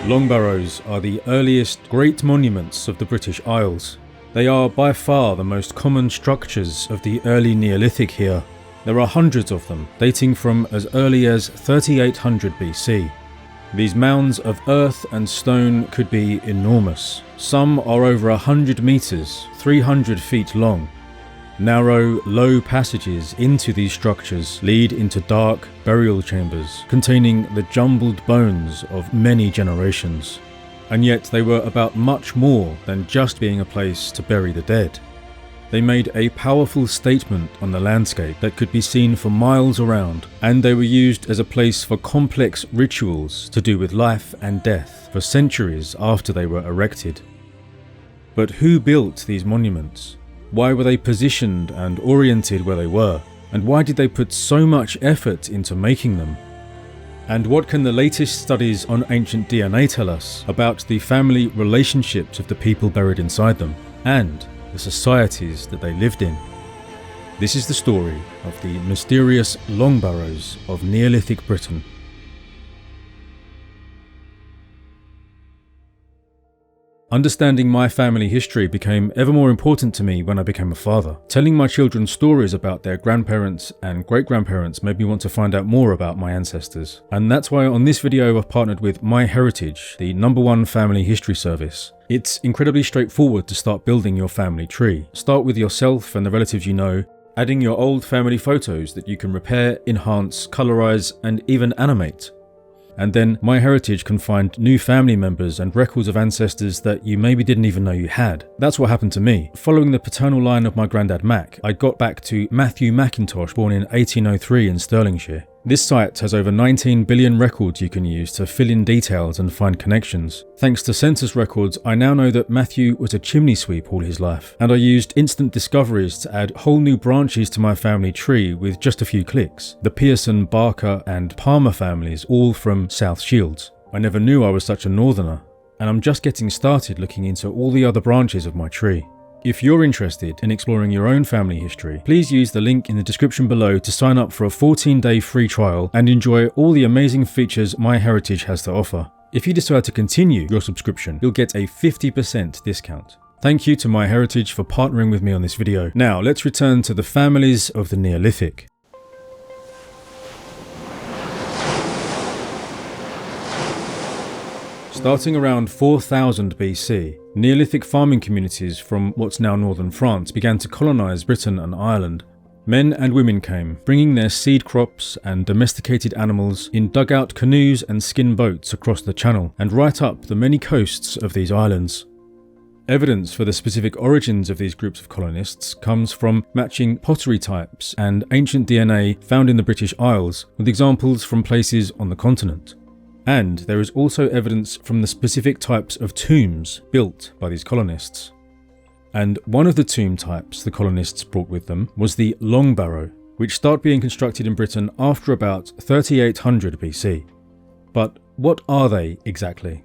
Long Barrows are the earliest great monuments of the British Isles. They are by far the most common structures of the early Neolithic here. There are hundreds of them, dating from as early as 3800 BC. These mounds of earth and stone could be enormous. Some are over 100 metres, 300 feet long. Narrow, low passages into these structures lead into dark burial chambers containing the jumbled bones of many generations. And yet they were about much more than just being a place to bury the dead. They made a powerful statement on the landscape that could be seen for miles around, and they were used as a place for complex rituals to do with life and death for centuries after they were erected. But who built these monuments? Why were they positioned and oriented where they were? And why did they put so much effort into making them? And what can the latest studies on ancient DNA tell us about the family relationships of the people buried inside them, and the societies that they lived in? This is the story of the mysterious Long Barrows of Neolithic Britain. Understanding my family history became ever more important to me when I became a father. Telling my children stories about their grandparents and great-grandparents made me want to find out more about my ancestors. And that's why on this video I've partnered with MyHeritage, the #1 family history service. It's incredibly straightforward to start building your family tree. Start with yourself and the relatives you know, adding your old family photos that you can repair, enhance, colorize, and even animate. And then MyHeritage can find new family members and records of ancestors that you maybe didn't even know you had. That's what happened to me. Following the paternal line of my granddad Mac, I got back to Matthew Mackintosh, born in 1803 in Stirlingshire. This site has over 19 billion records you can use to fill in details and find connections. Thanks to census records, I now know that Matthew was a chimney sweep all his life, and I used instant discoveries to add whole new branches to my family tree with just a few clicks. The Pearson, Barker and Palmer families, all from South Shields. I never knew I was such a northerner, and I'm just getting started looking into all the other branches of my tree. If you're interested in exploring your own family history, please use the link in the description below to sign up for a 14-day free trial and enjoy all the amazing features MyHeritage has to offer. If you decide to continue your subscription, you'll get a 50% discount. Thank you to MyHeritage for partnering with me on this video. Now let's return to the families of the Neolithic. Starting around 4000 BC, Neolithic farming communities from what's now northern France began to colonise Britain and Ireland. Men and women came, bringing their seed crops and domesticated animals in dugout canoes and skin boats across the Channel and right up the many coasts of these islands. Evidence for the specific origins of these groups of colonists comes from matching pottery types and ancient DNA found in the British Isles with examples from places on the continent. And there is also evidence from the specific types of tombs built by these colonists. And one of the tomb types the colonists brought with them was the Long Barrow, which started being constructed in Britain after about 3800 BC. But what are they exactly?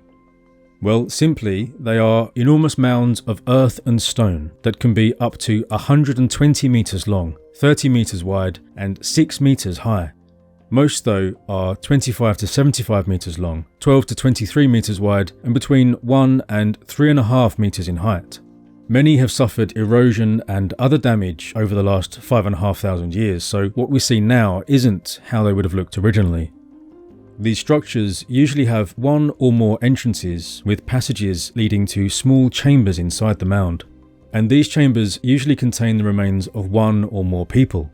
Well, simply, they are enormous mounds of earth and stone that can be up to 120 metres long, 30 metres wide and 6 metres high. Most, though, are 25 to 75 metres long, 12 to 23 metres wide, and between 1 and 3.5 metres in height. Many have suffered erosion and other damage over the last 5,500 years, so what we see now isn't how they would have looked originally. These structures usually have one or more entrances, with passages leading to small chambers inside the mound, and these chambers usually contain the remains of one or more people.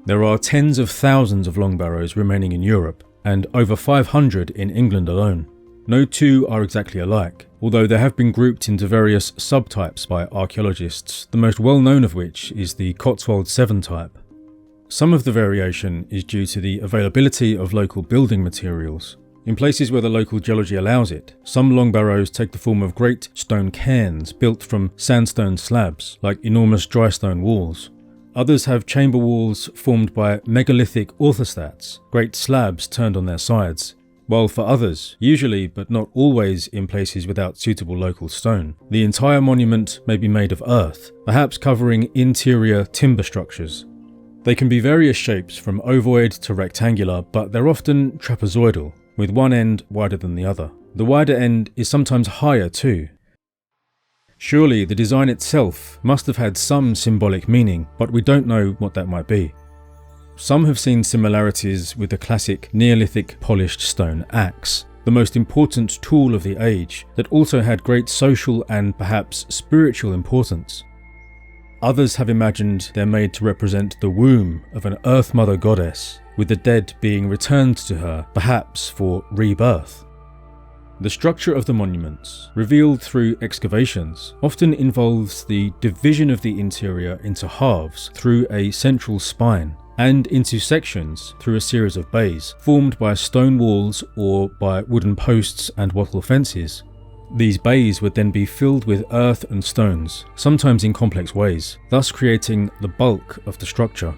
There are tens of thousands of Long Barrows remaining in Europe, and over 500 in England alone. No two are exactly alike, although they have been grouped into various subtypes by archaeologists, the most well-known of which is the Cotswold 7 type. Some of the variation is due to the availability of local building materials. In places where the local geology allows it, some Long Barrows take the form of great stone cairns built from sandstone slabs, like enormous dry stone walls. Others have chamber walls formed by megalithic orthostats, great slabs turned on their sides, while for others, usually but not always in places without suitable local stone, the entire monument may be made of earth, perhaps covering interior timber structures. They can be various shapes from ovoid to rectangular, but they're often trapezoidal, with one end wider than the other. The wider end is sometimes higher too. Surely the design itself must have had some symbolic meaning, but we don't know what that might be. Some have seen similarities with the classic Neolithic polished stone axe, the most important tool of the age that also had great social and perhaps spiritual importance. Others have imagined they're made to represent the womb of an Earth Mother goddess, with the dead being returned to her, perhaps for rebirth. The structure of the monuments, revealed through excavations, often involves the division of the interior into halves through a central spine, and into sections through a series of bays, formed by stone walls or by wooden posts and wattle fences. These bays would then be filled with earth and stones, sometimes in complex ways, thus creating the bulk of the structure.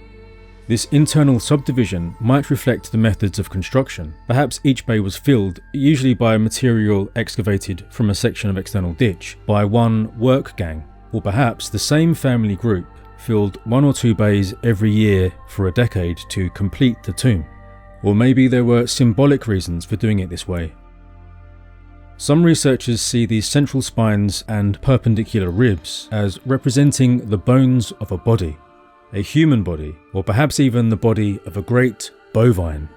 This internal subdivision might reflect the methods of construction. Perhaps each bay was filled, usually by material excavated from a section of external ditch, by one work gang, or perhaps the same family group filled 1 or 2 bays every year for a decade to complete the tomb. Or maybe there were symbolic reasons for doing it this way. Some researchers see these central spines and perpendicular ribs as representing the bones of a body, a human body, or perhaps even the body of a great bovine,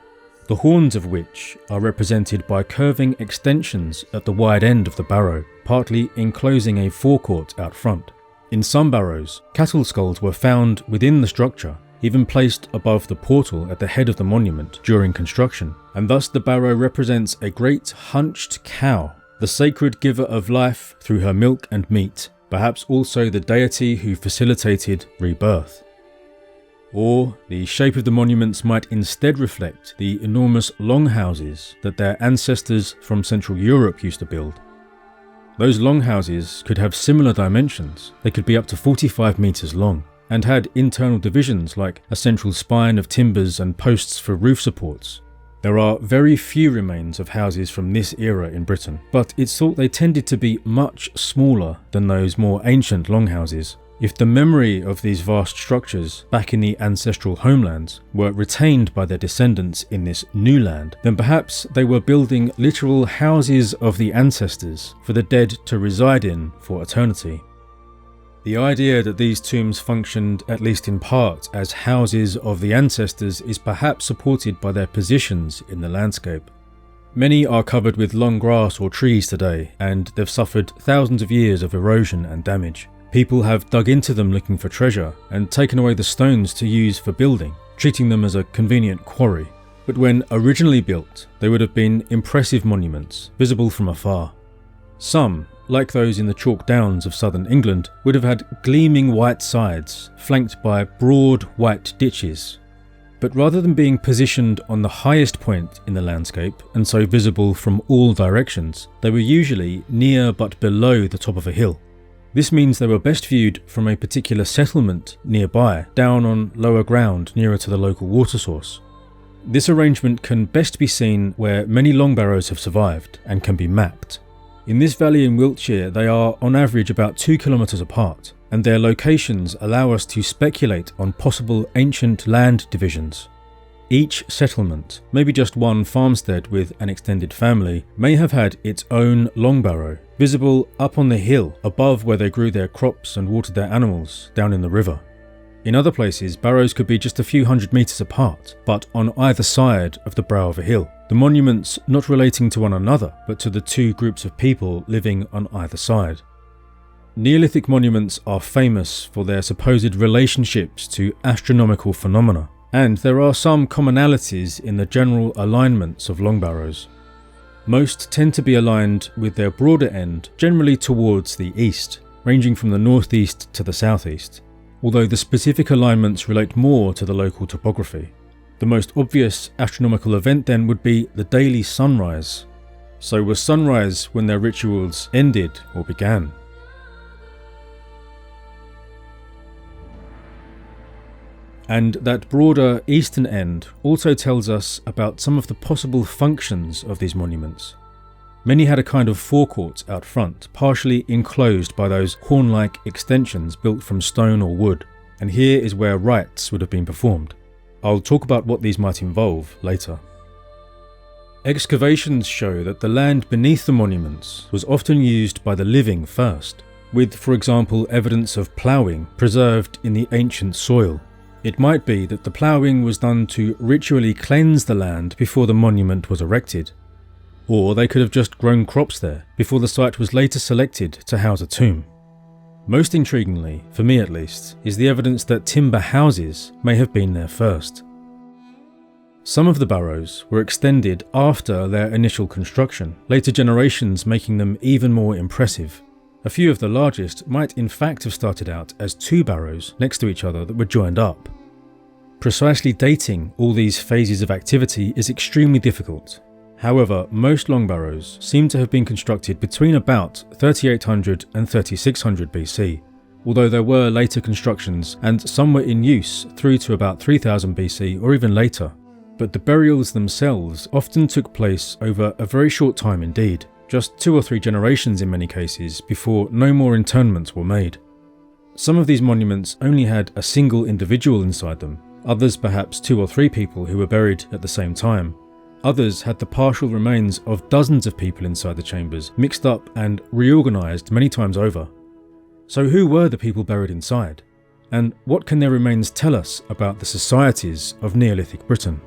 the horns of which are represented by curving extensions at the wide end of the barrow, partly enclosing a forecourt out front. In some barrows, cattle skulls were found within the structure, even placed above the portal at the head of the monument during construction, and thus the barrow represents a great hunched cow, the sacred giver of life through her milk and meat, perhaps also the deity who facilitated rebirth. Or the shape of the monuments might instead reflect the enormous longhouses that their ancestors from Central Europe used to build. Those longhouses could have similar dimensions. They could be up to 45 meters long and had internal divisions like a central spine of timbers and posts for roof supports. There are very few remains of houses from this era in Britain, but it's thought they tended to be much smaller than those more ancient longhouses. If the memory of these vast structures back in the ancestral homelands were retained by their descendants in this new land, then perhaps they were building literal houses of the ancestors for the dead to reside in for eternity. The idea that these tombs functioned, at least in part, as houses of the ancestors is perhaps supported by their positions in the landscape. Many are covered with long grass or trees today, and they've suffered thousands of years of erosion and damage. People have dug into them looking for treasure and taken away the stones to use for building, treating them as a convenient quarry. But when originally built, they would have been impressive monuments, visible from afar. Some, like those in the chalk downs of southern England, would have had gleaming white sides, flanked by broad white ditches. But rather than being positioned on the highest point in the landscape, and so visible from all directions, they were usually near but below the top of a hill. This means they were best viewed from a particular settlement nearby, down on lower ground nearer to the local water source. This arrangement can best be seen where many long barrows have survived and can be mapped. In this valley in Wiltshire, they are on average about 2 kilometres apart, and their locations allow us to speculate on possible ancient land divisions. Each settlement, maybe just one farmstead with an extended family, may have had its own long barrow, visible up on the hill above where they grew their crops and watered their animals down in the river. In other places, barrows could be just a few hundred metres apart, but on either side of the brow of a hill, the monuments not relating to one another, but to the two groups of people living on either side. Neolithic monuments are famous for their supposed relationships to astronomical phenomena, and there are some commonalities in the general alignments of long barrows. Most tend to be aligned with their broader end generally towards the east, ranging from the northeast to the southeast, although the specific alignments relate more to the local topography. The most obvious astronomical event then would be the daily sunrise. So was sunrise when their rituals ended or began. And that broader eastern end also tells us about some of the possible functions of these monuments. Many had a kind of forecourt out front, partially enclosed by those horn-like extensions built from stone or wood, and here is where rites would have been performed. I'll talk about what these might involve later. Excavations show that the land beneath the monuments was often used by the living first, with, for example, evidence of ploughing preserved in the ancient soil. It might be that the ploughing was done to ritually cleanse the land before the monument was erected. Or they could have just grown crops there before the site was later selected to house a tomb. Most intriguingly, for me at least, is the evidence that timber houses may have been there first. Some of the barrows were extended after their initial construction, later generations making them even more impressive. A few of the largest might in fact have started out as two barrows next to each other that were joined up. Precisely dating all these phases of activity is extremely difficult. However, most long barrows seem to have been constructed between about 3800 and 3600 BC, although there were later constructions and some were in use through to about 3000 BC or even later. But the burials themselves often took place over a very short time indeed, just 2 or 3 generations in many cases, before no more interments were made. Some of these monuments only had a single individual inside them, others perhaps 2 or 3 people who were buried at the same time. Others had the partial remains of dozens of people inside the chambers, mixed up and reorganised many times over. So who were the people buried inside? And what can their remains tell us about the societies of Neolithic Britain?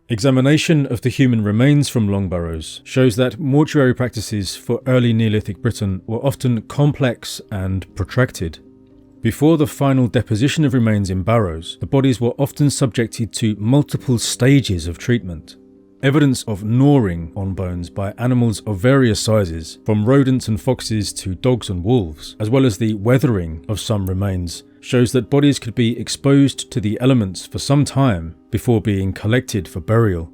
Examination of the human remains from long barrows shows that mortuary practices for early Neolithic Britain were often complex and protracted. Before the final deposition of remains in barrows, the bodies were often subjected to multiple stages of treatment. Evidence of gnawing on bones by animals of various sizes, from rodents and foxes to dogs and wolves, as well as the weathering of some remains, shows that bodies could be exposed to the elements for some time before being collected for burial.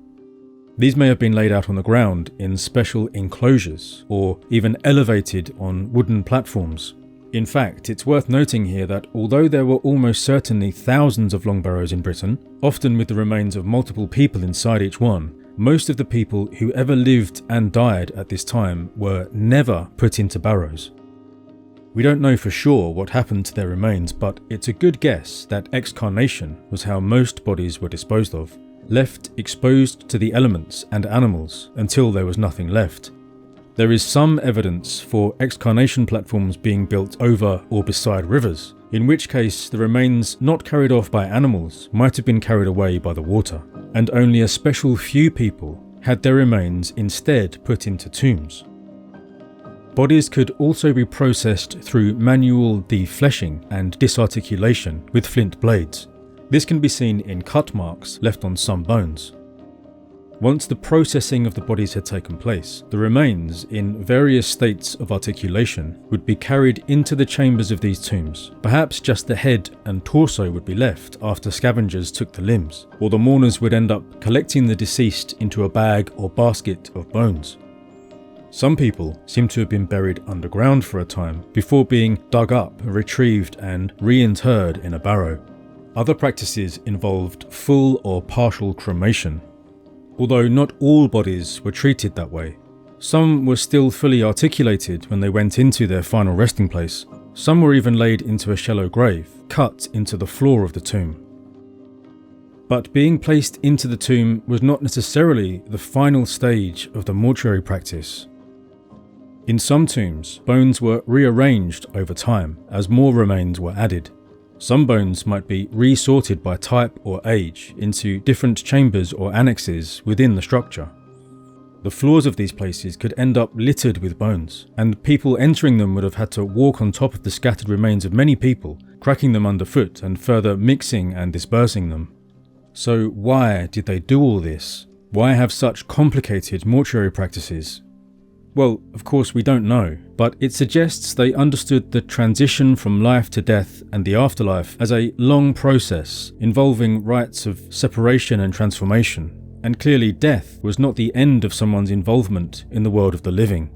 These may have been laid out on the ground in special enclosures, or even elevated on wooden platforms. In fact, it's worth noting here that although there were almost certainly thousands of long barrows in Britain, often with the remains of multiple people inside each one, most of the people who ever lived and died at this time were never put into barrows. We don't know for sure what happened to their remains, but it's a good guess that excarnation was how most bodies were disposed of, left exposed to the elements and animals until there was nothing left. There is some evidence for excarnation platforms being built over or beside rivers, in which case the remains not carried off by animals might have been carried away by the water, and only a special few people had their remains instead put into tombs. Bodies could also be processed through manual defleshing and disarticulation with flint blades. This can be seen in cut marks left on some bones. Once the processing of the bodies had taken place, the remains, in various states of articulation, would be carried into the chambers of these tombs. Perhaps just the head and torso would be left after scavengers took the limbs, or the mourners would end up collecting the deceased into a bag or basket of bones. Some people seem to have been buried underground for a time before being dug up, retrieved and reinterred in a barrow. Other practices involved full or partial cremation. Although not all bodies were treated that way. Some were still fully articulated when they went into their final resting place. Some were even laid into a shallow grave, cut into the floor of the tomb. But being placed into the tomb was not necessarily the final stage of the mortuary practice. In some tombs, bones were rearranged over time as more remains were added. Some bones might be resorted by type or age into different chambers or annexes within the structure. The floors of these places could end up littered with bones, and people entering them would have had to walk on top of the scattered remains of many people, cracking them underfoot and further mixing and dispersing them. So why did they do all this? Why have such complicated mortuary practices? Well, of course we don't know, but it suggests they understood the transition from life to death and the afterlife as a long process involving rites of separation and transformation, and clearly death was not the end of someone's involvement in the world of the living.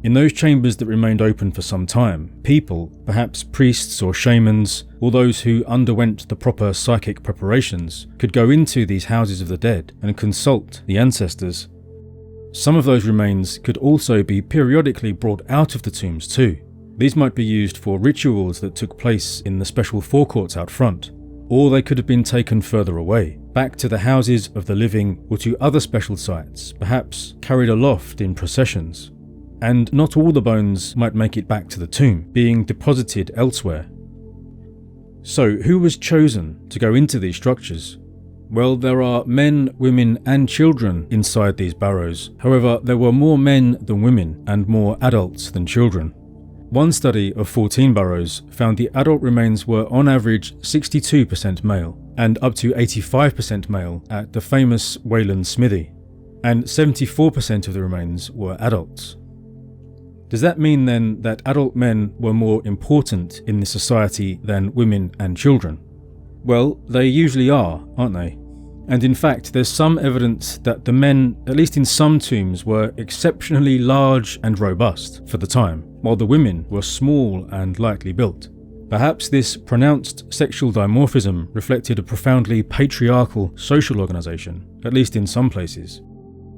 In those chambers that remained open for some time, people, perhaps priests or shamans, or those who underwent the proper psychic preparations, could go into these houses of the dead and consult the ancestors. Some of those remains could also be periodically brought out of the tombs too. These might be used for rituals that took place in the special forecourts out front. or they could have been taken further away, back to the houses of the living or to other special sites, perhaps carried aloft in processions. And not all the bones might make it back to the tomb, being deposited elsewhere. So who was chosen to go into these structures? Well, there are men, women and children inside these barrows. However, there were more men than women and more adults than children. One study of 14 barrows found the adult remains were on average 62% male and up to 85% male at the famous Wayland Smithy, and 74% of the remains were adults. Does that mean then that adult men were more important in this society than women and children? Well, they usually are, aren't they? And in fact, there's some evidence that the men, at least in some tombs, were exceptionally large and robust for the time, while the women were small and lightly built. Perhaps this pronounced sexual dimorphism reflected a profoundly patriarchal social organisation, at least in some places.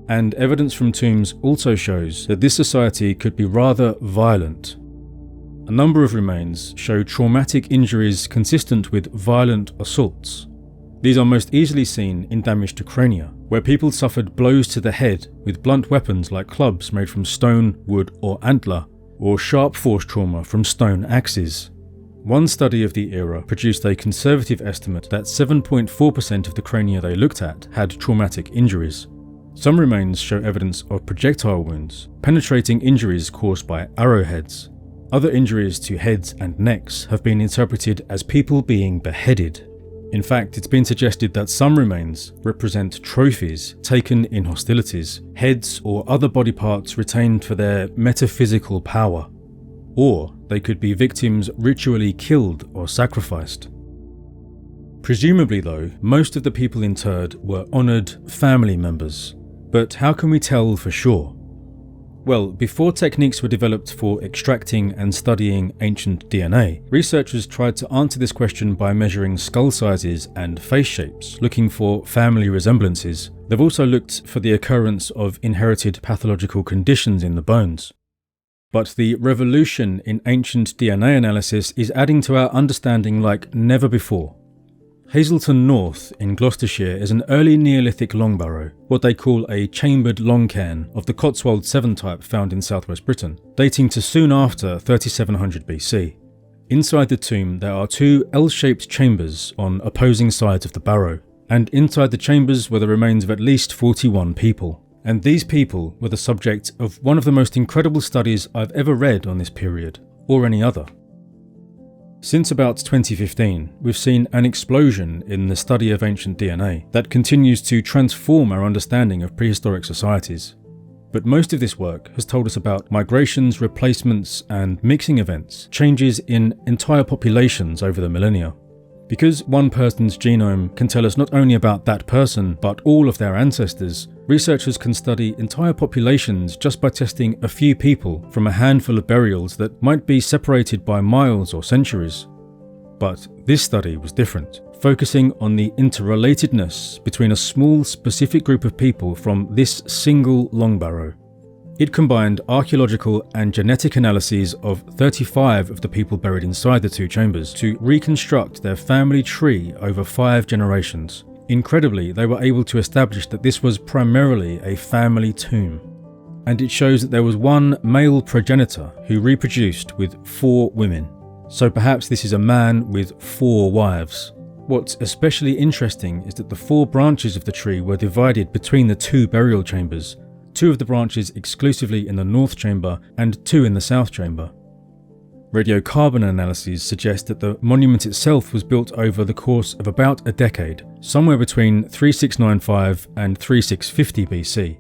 And evidence from tombs also shows that this society could be rather violent. A number of remains show traumatic injuries consistent with violent assaults. These are most easily seen in damage to crania, where people suffered blows to the head with blunt weapons like clubs made from stone, wood or antler, or sharp force trauma from stone axes. One study of the era produced a conservative estimate that 7.4% of the crania they looked at had traumatic injuries. Some remains show evidence of projectile wounds, penetrating injuries caused by arrowheads. Other injuries to heads and necks have been interpreted as people being beheaded. In fact, it's been suggested that some remains represent trophies taken in hostilities, heads or other body parts retained for their metaphysical power. Or they could be victims ritually killed or sacrificed. Presumably though, most of the people interred were honoured family members. But how can we tell for sure? Well, before techniques were developed for extracting and studying ancient DNA, researchers tried to answer this question by measuring skull sizes and face shapes, looking for family resemblances. They've also looked for the occurrence of inherited pathological conditions in the bones. But the revolution in ancient DNA analysis is adding to our understanding like never before. Hazleton North in Gloucestershire is an early Neolithic long barrow, what they call a chambered long cairn of the Cotswold 7 type found in southwest Britain, dating to soon after 3700 BC. Inside the tomb there are 2 L-shaped chambers on opposing sides of the barrow, and inside the chambers were the remains of at least 41 people. And these people were the subject of one of the most incredible studies I've ever read on this period, or any other. Since about 2015, we've seen an explosion in the study of ancient DNA that continues to transform our understanding of prehistoric societies. But most of this work has told us about migrations, replacements, and mixing events, changes in entire populations over the millennia. Because one person's genome can tell us not only about that person, but all of their ancestors, researchers can study entire populations just by testing a few people from a handful of burials that might be separated by miles or centuries. But this study was different, focusing on the interrelatedness between a small specific group of people from this single long barrow. It combined archaeological and genetic analyses of 35 of the people buried inside the 2 chambers to reconstruct their family tree over 5 generations. Incredibly, they were able to establish that this was primarily a family tomb. And it shows that there was one male progenitor who reproduced with 4 women. So perhaps this is a man with 4 wives. What's especially interesting is that the 4 branches of the tree were divided between the 2 burial chambers, 2 of the branches exclusively in the north chamber and 2 in the south chamber. Radiocarbon analyses suggest that the monument itself was built over the course of about a decade, somewhere between 3695 and 3650 BC,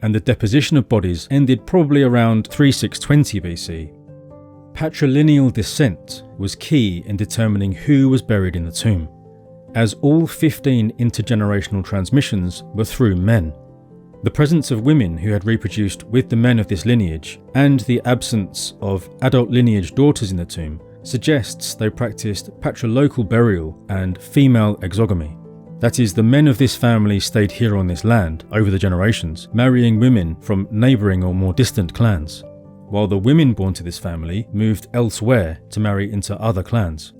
and the deposition of bodies ended probably around 3620 BC. Patrilineal descent was key in determining who was buried in the tomb, as all 15 intergenerational transmissions were through men. The presence of women who had reproduced with the men of this lineage, and the absence of adult lineage daughters in the tomb, suggests they practiced patrilocal burial and female exogamy. That is, the men of this family stayed here on this land over the generations, marrying women from neighbouring or more distant clans, while the women born to this family moved elsewhere to marry into other clans.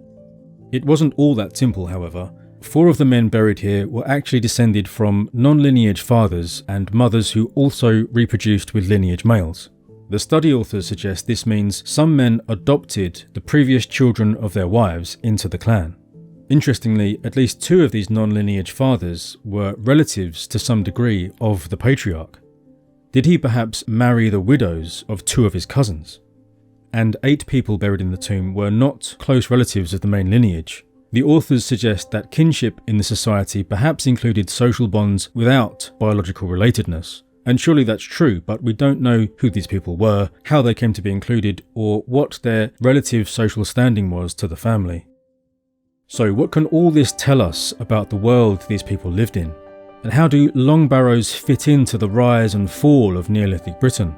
It wasn't all that simple, however. 4 of the men buried here were actually descended from non-lineage fathers and mothers who also reproduced with lineage males. The study authors suggest this means some men adopted the previous children of their wives into the clan. Interestingly, at least 2 of these non-lineage fathers were relatives to some degree of the patriarch. Did he perhaps marry the widows of 2 of his cousins? And 8 people buried in the tomb were not close relatives of the main lineage. The authors suggest that kinship in the society perhaps included social bonds without biological relatedness. And surely that's true, but we don't know who these people were, how they came to be included, or what their relative social standing was to the family. So what can all this tell us about the world these people lived in? And how do long barrows fit into the rise and fall of Neolithic Britain?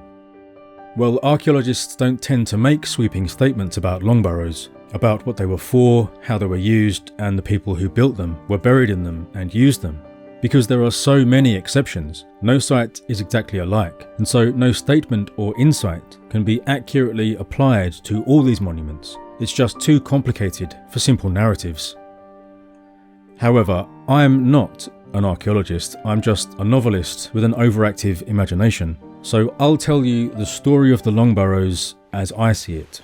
Well, archaeologists don't tend to make sweeping statements about long barrows, about what they were for, how they were used, and the people who built them, were buried in them, and used them. Because there are so many exceptions, no site is exactly alike, and so no statement or insight can be accurately applied to all these monuments. It's just too complicated for simple narratives. However, I am not an archaeologist, I'm just a novelist with an overactive imagination. So I'll tell you the story of the long barrows as I see it.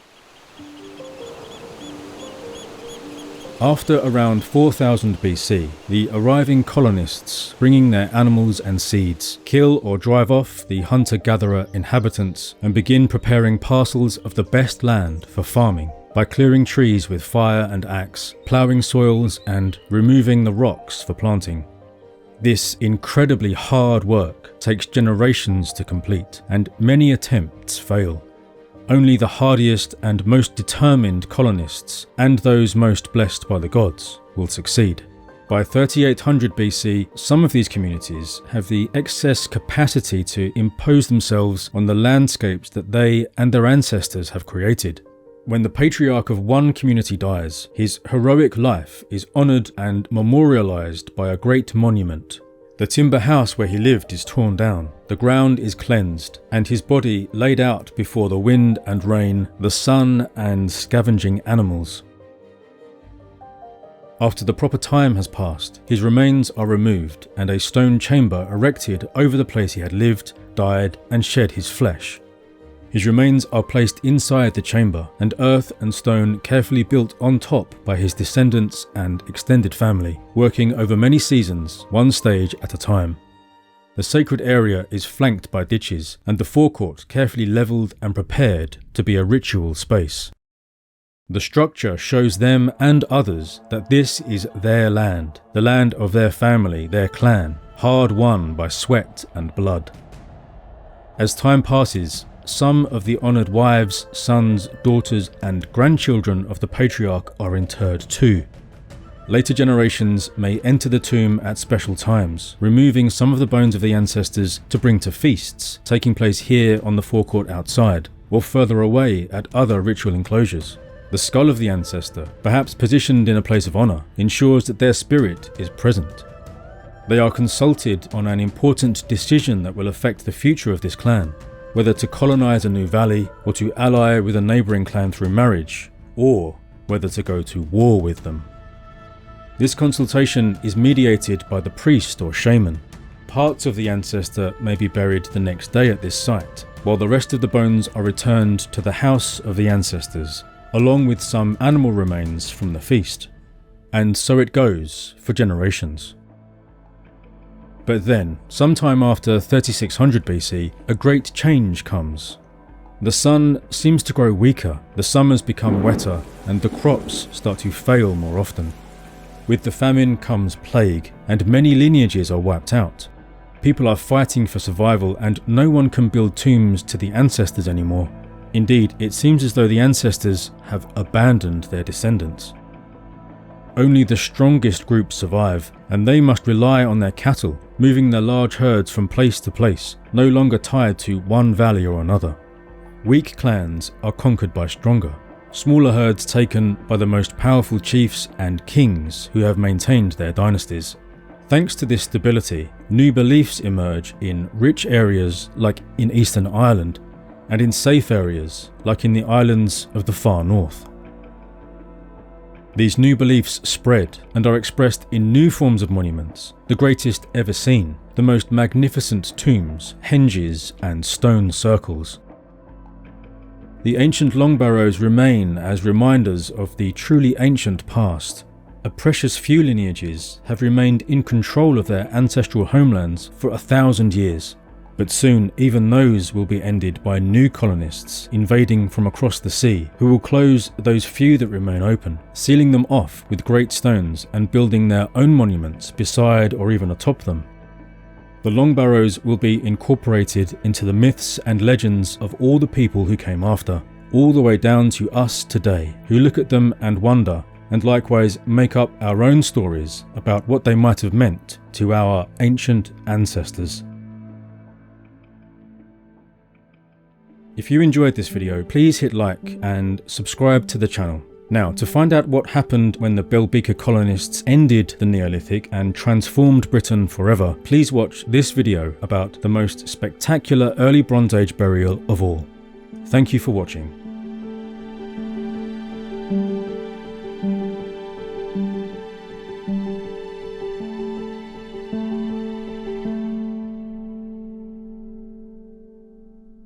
After around 4000 BC, the arriving colonists, bringing their animals and seeds, kill or drive off the hunter-gatherer inhabitants and begin preparing parcels of the best land for farming by clearing trees with fire and axe, ploughing soils and removing the rocks for planting. This incredibly hard work takes generations to complete, and many attempts fail. Only the hardiest and most determined colonists, and those most blessed by the gods, will succeed. By 3800 BC, some of these communities have the excess capacity to impose themselves on the landscapes that they and their ancestors have created. When the patriarch of one community dies, his heroic life is honoured and memorialised by a great monument. The timber house where he lived is torn down, the ground is cleansed, and his body laid out before the wind and rain, the sun and scavenging animals. After the proper time has passed, his remains are removed and a stone chamber erected over the place he had lived, died, and shed his flesh. His remains are placed inside the chamber, and earth and stone carefully built on top by his descendants and extended family, working over many seasons, one stage at a time. The sacred area is flanked by ditches, and the forecourt carefully levelled and prepared to be a ritual space. The structure shows them and others that this is their land, the land of their family, their clan, hard won by sweat and blood. As time passes, some of the honoured wives, sons, daughters and grandchildren of the patriarch are interred too. Later generations may enter the tomb at special times, removing some of the bones of the ancestors to bring to feasts, taking place here on the forecourt outside, or further away at other ritual enclosures. The skull of the ancestor, perhaps positioned in a place of honour, ensures that their spirit is present. They are consulted on an important decision that will affect the future of this clan, whether to colonise a new valley, or to ally with a neighbouring clan through marriage, or whether to go to war with them. This consultation is mediated by the priest or shaman. Parts of the ancestor may be buried the next day at this site, while the rest of the bones are returned to the house of the ancestors, along with some animal remains from the feast. And so it goes for generations. But then, sometime after 3600 BC, a great change comes. The sun seems to grow weaker, the summers become wetter, and the crops start to fail more often. With the famine comes plague, and many lineages are wiped out. People are fighting for survival, and no one can build tombs to the ancestors anymore. Indeed, it seems as though the ancestors have abandoned their descendants. Only the strongest groups survive, and they must rely on their cattle, moving their large herds from place to place, no longer tied to one valley or another. Weak clans are conquered by stronger, smaller herds taken by the most powerful chiefs and kings who have maintained their dynasties. Thanks to this stability, new beliefs emerge in rich areas like in Eastern Ireland, and in safe areas like in the islands of the far north. These new beliefs spread and are expressed in new forms of monuments, the greatest ever seen, the most magnificent tombs, henges and stone circles. The ancient long barrows remain as reminders of the truly ancient past. A precious few lineages have remained in control of their ancestral homelands for 1,000 years, but soon even those will be ended by new colonists invading from across the sea, who will close those few that remain open, sealing them off with great stones and building their own monuments beside or even atop them. The long barrows will be incorporated into the myths and legends of all the people who came after, all the way down to us today, who look at them and wonder, and likewise make up our own stories about what they might have meant to our ancient ancestors. If you enjoyed this video, please hit like and subscribe to the channel. Now, to find out what happened when the Belgica colonists ended the Neolithic and transformed Britain forever, please watch this video about the most spectacular early Bronze Age burial of all. Thank you for watching.